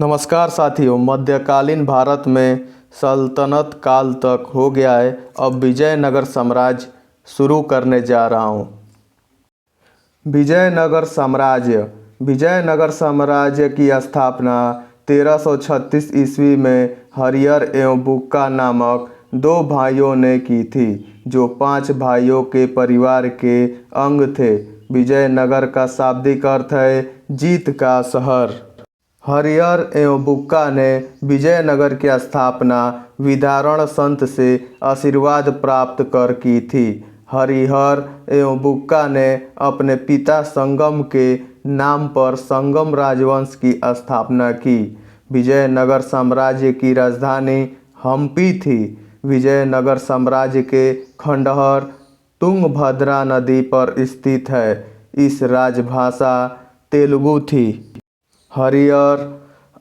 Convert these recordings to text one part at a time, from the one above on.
नमस्कार साथियों, मध्यकालीन भारत में सल्तनत काल तक हो गया है। अब विजयनगर साम्राज्य शुरू करने जा रहा हूँ। विजयनगर साम्राज्य की स्थापना 1336 ईस्वी में हरिहर एवं बुक्का नामक दो भाइयों ने की थी, जो 5 भाइयों के परिवार के अंग थे। विजयनगर का शाब्दिक अर्थ है जीत का शहर। हरिहर एवं बुक्का ने विजयनगर की स्थापना विदारण संत से आशीर्वाद प्राप्त कर की थी। हरिहर एवं बुक्का ने अपने पिता संगम के नाम पर संगम राजवंश की स्थापना की। विजयनगर साम्राज्य की राजधानी हम्पी थी। विजयनगर साम्राज्य के खंडहर तुंगभद्रा नदी पर स्थित है। इस राजभाषा तेलुगु थी। हरिहर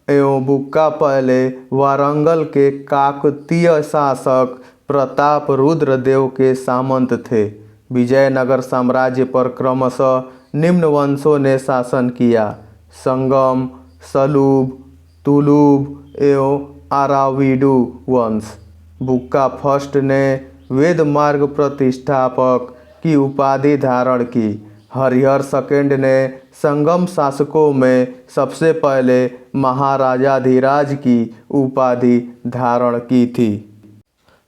एवं बुक्का पहले वारंगल के काकतीय शासक प्रताप रुद्रदेव के सामंत थे। विजयनगर साम्राज्य पर क्रमशः निम्न वंशों ने शासन किया: संगम, सलुब, तुलुब एवं आराविडु वंश। बुक्का फर्स्ट ने वेद मार्ग प्रतिष्ठापक की उपाधि धारण की। हरिहर सेकंड ने संगम शासकों में सबसे पहले महाराजाधिराज की उपाधि धारण की थी।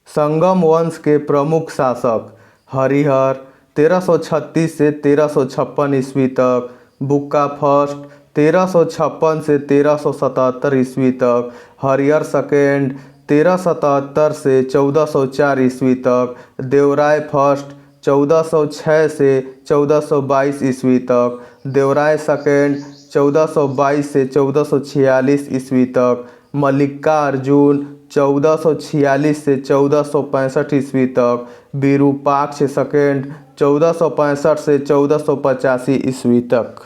संगम वंश के प्रमुख शासक हरिहर 1336 से 1356 ईस्वी तक, बुक्का फर्स्ट 1356 से 1377 ईस्वी तक, हरिहर सेकंड 1377 से 1404 ईस्वी तक, देवराय फर्स्ट 1406 से 1422 ईस्वी तक, देवराय सेकंड 1422 से 1446 ईस्वी तक, मल्लिकार्जुन 1446 से 1465 ईस्वी तक, विरूपाक्ष सेकंड 1465 से 1485 ईस्वी तक।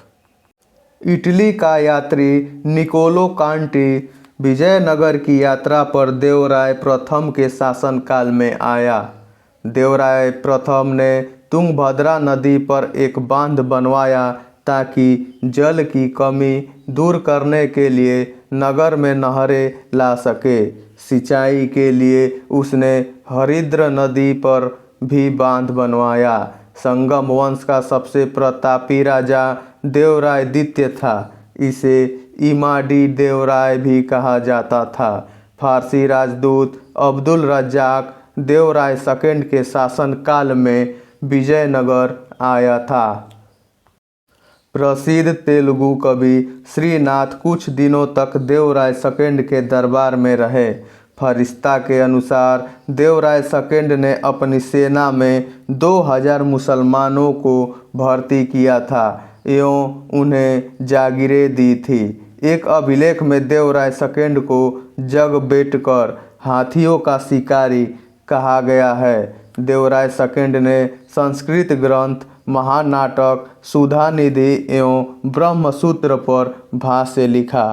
इटली का यात्री निकोलो कांटी विजयनगर की यात्रा पर देवराय प्रथम के शासनकाल में आया। देवराय प्रथम ने तुंगभद्रा नदी पर एक बांध बनवाया ताकि जल की कमी दूर करने के लिए नगर में नहरें ला सके। सिंचाई के लिए उसने हरिद्र नदी पर भी बांध बनवाया। संगम वंश का सबसे प्रतापी राजा देवराय द्वितीय था। इसे इमाडी देवराय भी कहा जाता था। फारसी राजदूत अब्दुल रज्जाक देवराय सेकंड के शासनकाल में विजयनगर आया था। प्रसिद्ध तेलुगु कवि श्रीनाथ कुछ दिनों तक देवराय सेकंड के दरबार में रहे। फरिश्ता के अनुसार देवराय सेकंड ने अपनी सेना में 2000 मुसलमानों को भर्ती किया था एवं उन्हें जागीरें दी थी। एक अभिलेख में देवराय सेकंड को जगबेटकर हाथियों का शिकारी कहा गया है। देवराय सेकंड ने संस्कृत ग्रंथ, महानाटक, सुधानिधि एवं ब्रह्मसूत्र पर भाष्य लिखा।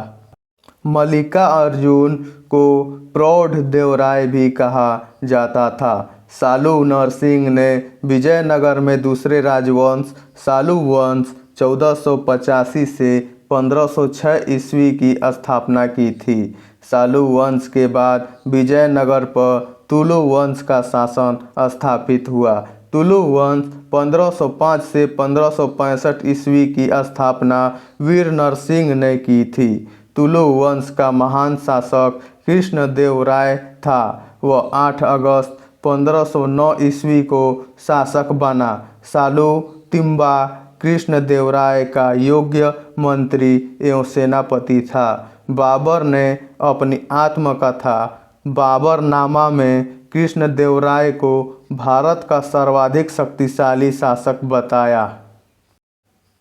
मल्लिकार्जुन को प्रौढ़ देवराय भी कहा जाता था। सालू नरसिंह ने विजयनगर में दूसरे राजवंश सालू वंश 1485 से 1506 ईस्वी की स्थापना की थी। सालू वंश के बाद विजयनगर पर तुलु वंश का शासन स्थापित हुआ। तुलु वंश 1505 से 1565 ईस्वी की स्थापना वीर नरसिंह ने की थी। तुलु वंश का महान शासक कृष्णदेवराय था। वह 8 अगस्त 1509 ईस्वी को शासक बना। सालू तिम्बा कृष्णदेवराय का योग्य मंत्री एवं सेनापति था। बाबर ने अपनी आत्मकथा बाबरनामा में कृष्णदेवराय को भारत का सर्वाधिक शक्तिशाली शासक बताया।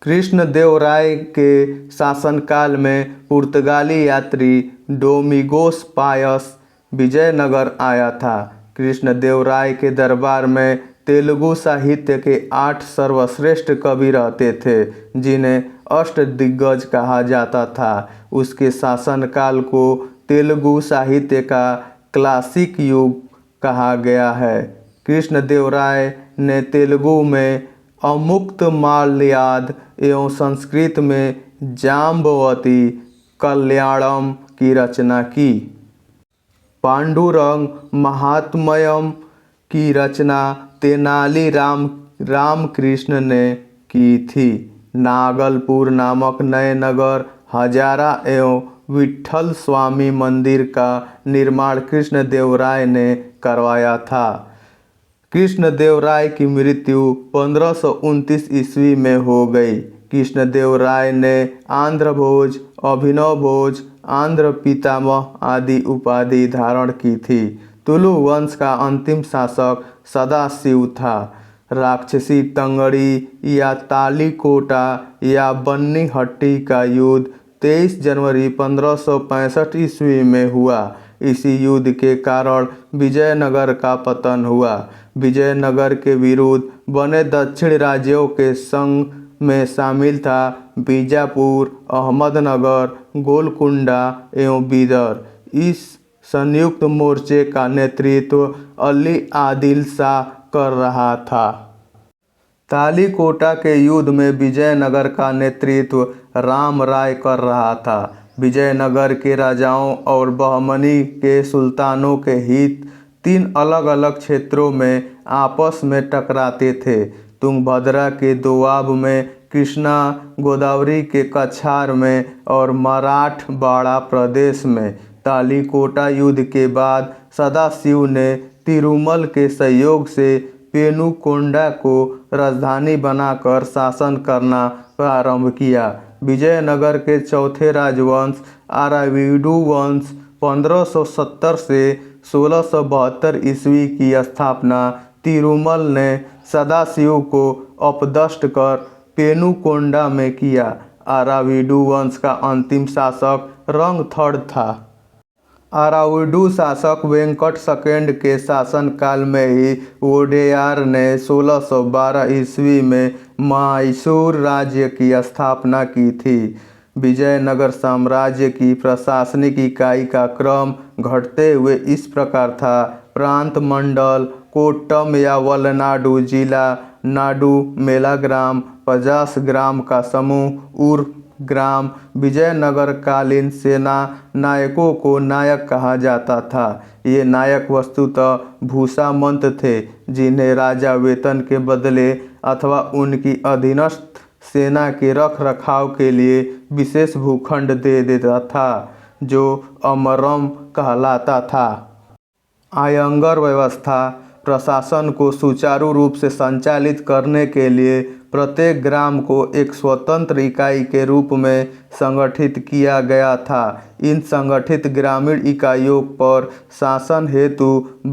कृष्णदेवराय के शासनकाल में पुर्तगाली यात्री डोमिगोस पायस विजयनगर आया था। कृष्णदेवराय के दरबार में तेलुगु साहित्य के 8 सर्वश्रेष्ठ कवि रहते थे, जिन्हें अष्टदिग्गज कहा जाता था। उसके शासनकाल को तेलुगु साहित्य का क्लासिक युग कहा गया है। कृष्णदेवराय ने तेलुगु में अमुक्तमाल्याद एवं संस्कृत में जाम्बवती, कल्याणम की रचना की। पांडुरंग महात्म्यम की रचना तेनाली रामकृष्ण ने की थी। नागलपुर नामक नए नगर हजारा एवं विट्ठल स्वामी मंदिर का निर्माण कृष्णदेवराय ने करवाया था। कृष्णदेवराय की मृत्यु 1529 ईस्वी में हो गई। कृष्णदेवराय ने आंध्र भोज, अभिनव भोज, आंध्र पितामह आदि उपाधि धारण की थी। तुलु वंश का अंतिम शासक सदाशिव था। राक्षसी तंगड़ी या तालीकोटा या बन्नीहट्टी का युद्ध 23 जनवरी 1565 ईस्वी में हुआ। इसी युद्ध के कारण विजयनगर का पतन हुआ। विजयनगर के विरुद्ध बने दक्षिण राज्यों के संघ में शामिल था बीजापुर, अहमदनगर, गोलकुंडा एवं बीदर। इस संयुक्त मोर्चे का नेतृत्व अली आदिल शाह कर रहा था। तालीकोटा के युद्ध में विजयनगर का नेतृत्व राम राय कर रहा था। विजयनगर के राजाओं और बहमनी के सुल्तानों के हित 3 अलग अलग क्षेत्रों में आपस में टकराते थे। तुंगभद्रा के दोआब में, कृष्णा गोदावरी के कछार में और मराठवाड़ा प्रदेश में। तालीकोटा युद्ध के बाद सदाशिव ने तिरुमल के सहयोग से पेनुकोंडा को राजधानी बनाकर शासन करना प्रारंभ किया। विजयनगर के चौथे राजवंश आराविडु वंश 1570 से 1672 ईस्वी की स्थापना तिरुमल ने सदाशिव को अपदस्थ कर पेनुकोंडा में किया। आराविडु वंश का अंतिम शासक रंगथड़ था। आराविडु शासक वेंकट सेकंड के शासनकाल में ही वोडेयार ने 1612 ईस्वी में मैसूर राज्य की स्थापना की थी। विजयनगर साम्राज्य की प्रशासनिक इकाई का क्रम घटते हुए इस प्रकार था। प्रांत मंडल कोट्टम या वलनाडु, जिला नाडु, मेला ग्राम 50 ग्राम का समूह उर ग्राम। विजयनगर कालीन सेना नायकों को नायक कहा जाता था। ये नायक वस्तुतः भूषामंत थे, जिन्हें राजा वेतन के बदले अथवा उनकी अधीनस्थ सेना के रख रखाव के लिए विशेष भूखंड दे देता था, जो अमरम कहलाता था। आयंगर व्यवस्था प्रशासन को सुचारू रूप से संचालित करने के लिए प्रत्येक ग्राम को एक स्वतंत्र इकाई के रूप में संगठित किया गया था। इन संगठित ग्रामीण इकाइयों पर शासन हेतु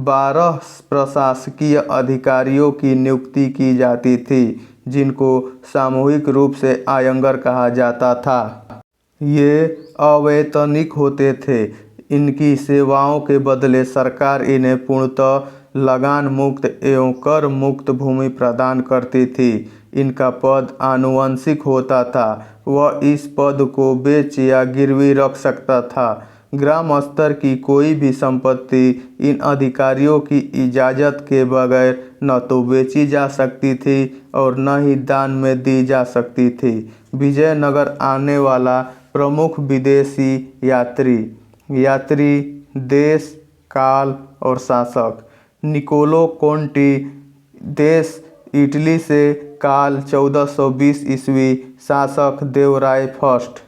12 प्रशासकीय अधिकारियों की नियुक्ति की जाती थी, जिनको सामूहिक रूप से आयंगर कहा जाता था। ये अवैतनिक होते थे। इनकी सेवाओं के बदले सरकार इन्हें पूर्णतः लगान मुक्त एवं कर मुक्त भूमि प्रदान करती थी। इनका पद आनुवंशिक होता था। वह इस पद को बेच या गिरवी रख सकता था। ग्राम स्तर की कोई भी संपत्ति इन अधिकारियों की इजाज़त के बगैर न तो बेची जा सकती थी और न ही दान में दी जा सकती थी। विजयनगर आने वाला प्रमुख विदेशी यात्री देश, काल और शासक। निकोलो कोंटी, देश इटली से, काल 1420 ईस्वी, शासक देवराय फर्स्ट।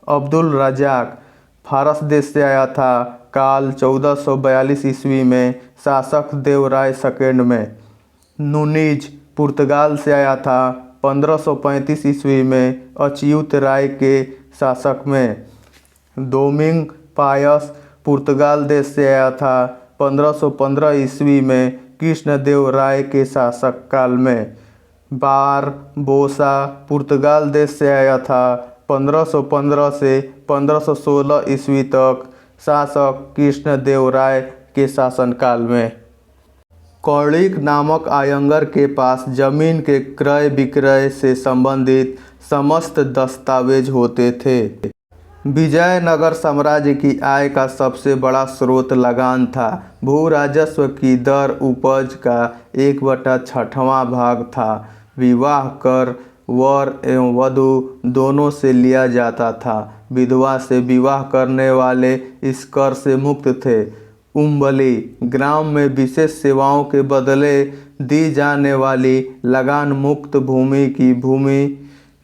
अब्दुल रजाक फारस देश से आया था, काल 1442 ईस्वी में, शासक देवराय सेकंड में। नुनीज पुर्तगाल से आया था, 1535 ईस्वी में, अच्युत राय के शासक में। दोमिंग पायस पुर्तगाल देश से आया था, 1515 ईस्वी में, कृष्णदेव राय के शासक काल में। बारबोसा पुर्तगाल देश से आया था, 1515 से 1516 ईस्वी तक, शासक कृष्णदेव राय के शासनकाल में। कौड़िक नामक आयंगर के पास जमीन के क्रय विक्रय से संबंधित समस्त दस्तावेज होते थे। विजयनगर साम्राज्य की आय का सबसे बड़ा स्रोत लगान था। भू राजस्व की दर उपज का 1/6वां भाग था। विवाह कर वर एवं वधू दोनों से लिया जाता था। विधवा से विवाह करने वाले इस कर से मुक्त थे। उम्बली ग्राम में विशेष सेवाओं के बदले दी जाने वाली लगान मुक्त भूमि की भूमि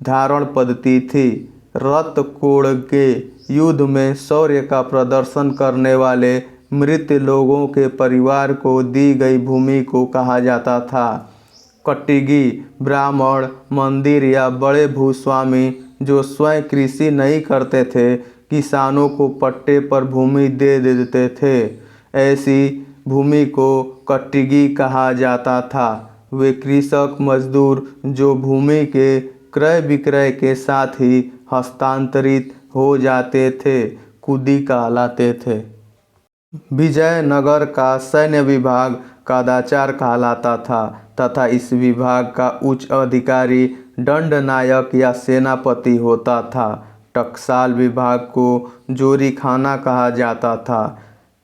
धारण पद्धति थी। रत्तकोड़ के युद्ध में शौर्य का प्रदर्शन करने वाले मृत लोगों के परिवार को दी गई भूमि को कहा जाता था। कट्टिगी ब्राह्मण, मंदिर या बड़े भूस्वामी जो स्वयं कृषि नहीं करते थे, किसानों को पट्टे पर भूमि दे देते थे। ऐसी भूमि को कट्टिगी कहा जाता था। वे कृषक मजदूर जो भूमि के क्रय विक्रय के साथ ही हस्तांतरित हो जाते थे, कुदी कहलाते थे। विजयनगर का सैन्य विभाग कादाचार कहलाता था तथा इस विभाग का उच्च अधिकारी दंडनायक या सेनापति होता था। टकसाल विभाग को जोरीखाना कहा जाता था।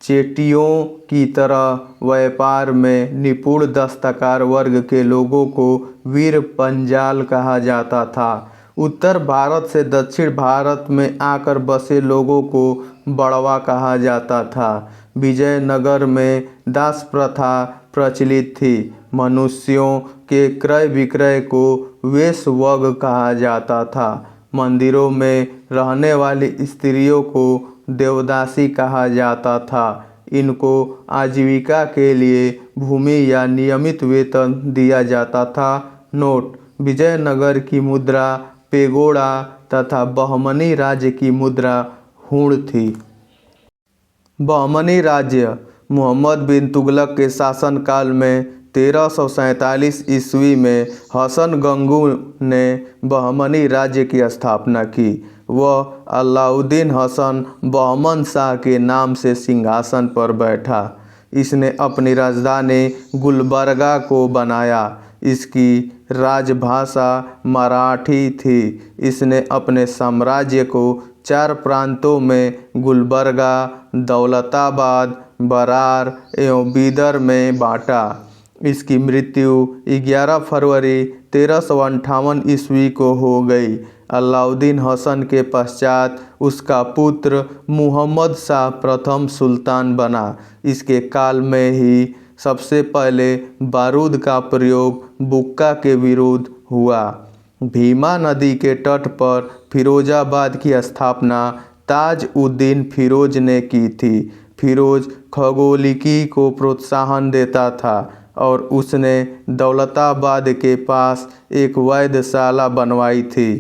चेटियों की तरह व्यापार में निपुण दस्तकार वर्ग के लोगों को वीर पंजाल कहा जाता था। उत्तर भारत से दक्षिण भारत में आकर बसे लोगों को बड़वा कहा जाता था। विजयनगर में दास प्रथा प्रचलित थी। मनुष्यों के क्रय विक्रय को वेश्यावग कहा जाता था। मंदिरों में रहने वाली स्त्रियों को देवदासी कहा जाता था। इनको आजीविका के लिए भूमि या नियमित वेतन दिया जाता था। नोट: विजयनगर की मुद्रा पेगोड़ा तथा बहमनी राज्य की मुद्रा हुण थी। बहमनी राज्य मुहम्मद बिन तुगलक के शासनकाल में 1347 ईस्वी में हसन गंगू ने बहमनी राज्य की स्थापना की। वह अलाउद्दीन हसन बहमन शाह के नाम से सिंहासन पर बैठा। इसने अपनी राजधानी गुलबर्गा को बनाया। इसकी राजभाषा मराठी थी। इसने अपने साम्राज्य को 4 प्रांतों में गुलबर्गा, दौलताबाद, बरार एवं बीदर में बांटा। इसकी मृत्यु 11 फरवरी 1358 ईस्वी को हो गई। अलाउद्दीन हसन के पश्चात उसका पुत्र मुहम्मद शाह प्रथम सुल्तान बना। इसके काल में ही सबसे पहले बारूद का प्रयोग बुक्का के विरुद्ध हुआ। भीमा नदी के तट पर फिरोजाबाद की स्थापना ताज उद्दीन फिरोज ने की थी। फिरोज खगोलिकी को प्रोत्साहन देता था और उसने दौलताबाद के पास एक वैधशाला बनवाई थी।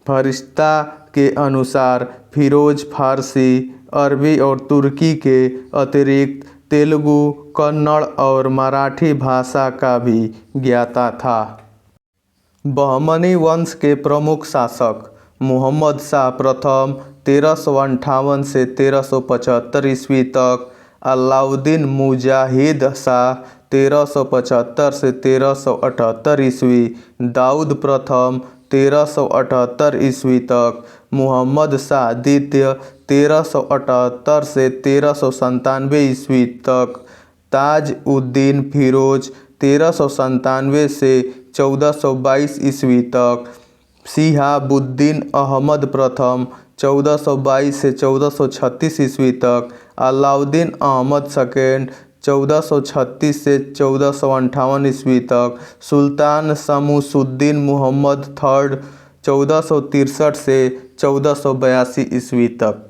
फरिश्ता के अनुसार फिरोज फारसी, अरबी और तुर्की के अतिरिक्त तेलुगु, कन्नड़ और मराठी भाषा का भी ज्ञाता था। बहमनी वंश के प्रमुख शासक मुहम्मद शाह प्रथम 1358 से 1375 ईस्वी तक, अलाउद्दीन मुजाहिद शाह 1375 से 1378 ईस्वी, दाऊद प्रथम 1378 ईस्वी तक, मुहम्मद शाह द्वितीय 1378 से 1397 ईस्वी तक, ताज उद्दीन फिरोज 1397 से 1422 ईस्वी तक, शिहाबुद्दीन अहमद प्रथम 1422 से 1436 ईस्वी तक, अलाउद्दीन अहमद सेकेंड 1436 से 1458 ईस्वी तक, सुल्तान शमसुद्दीन मुहम्मद थर्ड 1463 से 1482 ईस्वी तक।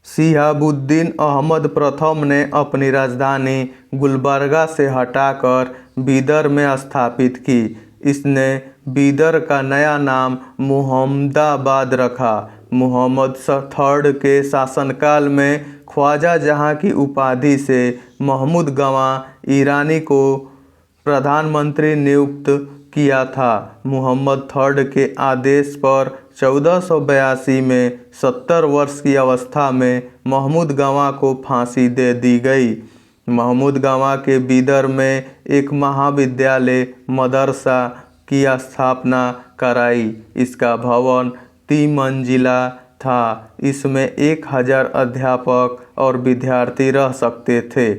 शिहाबुद्दीन अहमद प्रथम ने अपनी राजधानी गुलबर्गा से हटाकर बीदर में स्थापित की। इसने बीदर का नया नाम मुहम्मदाबाद रखा। मुहम्मद थर्ड के शासनकाल में ख्वाजा जहाँ की उपाधि से महमूद गवां ईरानी को प्रधानमंत्री नियुक्त किया था। मुहम्मद थर्ड के आदेश पर 1482 में 70 वर्ष की अवस्था में महमूद गवां को फांसी दे दी गई। महमूद गवां के बीदर में एक महाविद्यालय मदरसा की स्थापना कराई। इसका भवन 3 मंजिला था। इसमें 1000 अध्यापक और विद्यार्थी रह सकते थे।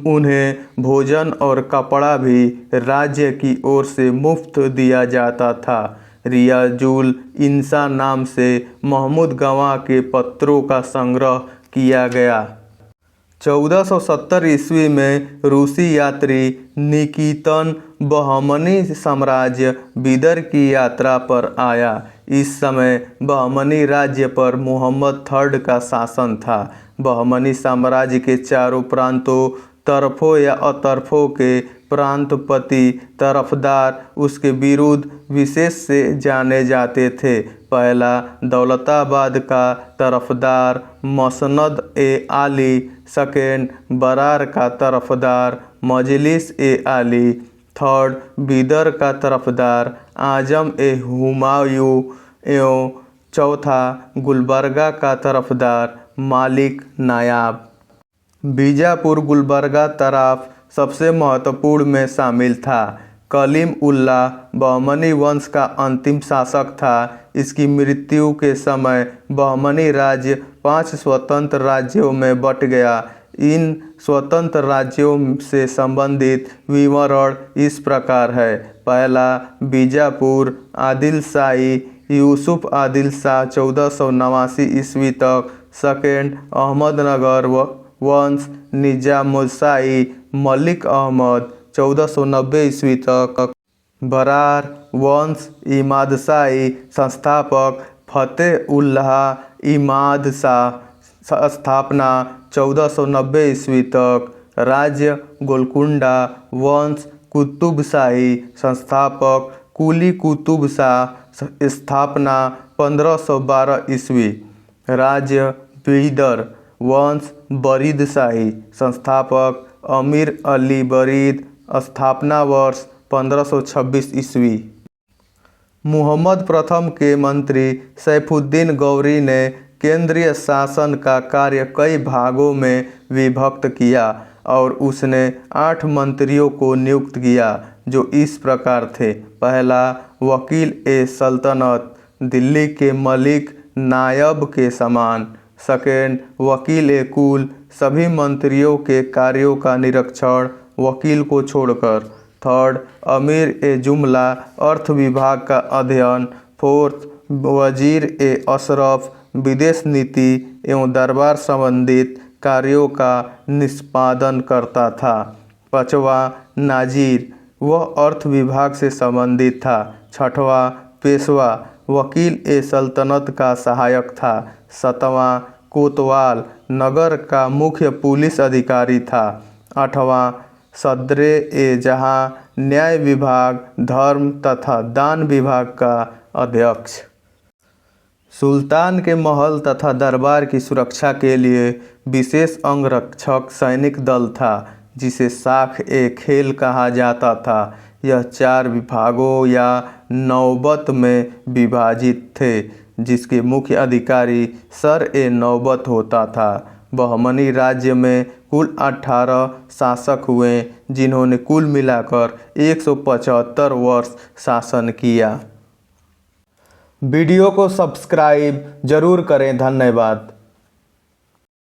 उन्हें भोजन और कपड़ा भी राज्य की ओर से मुफ्त दिया जाता था। रियाजुल इंसा नाम से महमूद गवाह के पत्रों का संग्रह किया गया। 1470 ईस्वी में रूसी यात्री निकितन बहमनी साम्राज्य बिदर की यात्रा पर आया। इस समय बहमनी राज्य पर मुहम्मद III का शासन था। बहमनी साम्राज्य के चारों प्रांतों, तरफों या अतरफों के प्रांतपति तरफदार उसके विरुद्ध विशेष से जाने जाते थे। पहला दौलताबाद का तरफदार मसनद ए आली, सेकेंड बरार का तरफदार मजलिस ए आली, थर्ड बिदर का तरफदार आजम ए हुमायूं एवं चौथा गुलबर्गा का तरफदार मालिक नायाब। बीजापुर गुलबर्गा तराफ सबसे महत्वपूर्ण में शामिल था। कलीम उल्लाह बहमनी वंश का अंतिम शासक था। इसकी मृत्यु के समय बहमनी राज्य 5 स्वतंत्र राज्यों में बंट गया। इन स्वतंत्र राज्यों से संबंधित विवरण इस प्रकार है। पहला बीजापुर आदिल शाही यूसुफ आदिल शाह 1489 ईस्वी तक। सेकेंड अहमदनगर वंश निजामुशाही मलिक अहमद 1490 ईस्वी तक। बरार वंश इमादशाही संस्थापक फतेह उल्लाह इमाद शाह स्थापना 1490 ईस्वी तक। राज्य गोलकुंडा वंश कुतुबशाही संस्थापक कुली कुतुब शाह स्थापना 1512 ईस्वी। राज्य बीदर वंश बरीदशाही संस्थापक अमीर अली बरीद स्थापना वर्ष 1526 ईस्वी। मुहम्मद प्रथम के मंत्री सैफुद्दीन गौरी ने केंद्रीय शासन का कार्य कई भागों में विभक्त किया और उसने 8 मंत्रियों को नियुक्त किया जो इस प्रकार थे। पहला वकील ए सल्तनत, दिल्ली के मलिक नायब के समान। सेकेंड वकील ए कुल, सभी मंत्रियों के कार्यों का निरीक्षण वकील को छोड़कर। थर्ड अमीर ए जुमला, अर्थ विभाग का अध्ययन। फोर्थ वजीर ए अशरफ, विदेश नीति एवं दरबार संबंधित कार्यों का निष्पादन करता था। पांचवा नाजीर, वह अर्थ विभाग से संबंधित था। छठवां पेशवा, वकील ए सल्तनत का सहायक था। सातवां कोतवाल, नगर का मुख्य पुलिस अधिकारी था। आठवां सदरे ए जहां, न्याय विभाग, धर्म तथा दान विभाग का अध्यक्ष। सुल्तान के महल तथा दरबार की सुरक्षा के लिए विशेष अंगरक्षक सैनिक दल था जिसे शाख ए खेल कहा जाता था। यह 4 विभागों या नौबत में विभाजित थे जिसके मुख्य अधिकारी सर ए नौबत होता था। बहमनी राज्य में कुल 18 शासक हुए जिन्होंने कुल मिलाकर 175 वर्ष शासन किया। वीडियो को सब्सक्राइब जरूर करें। धन्यवाद।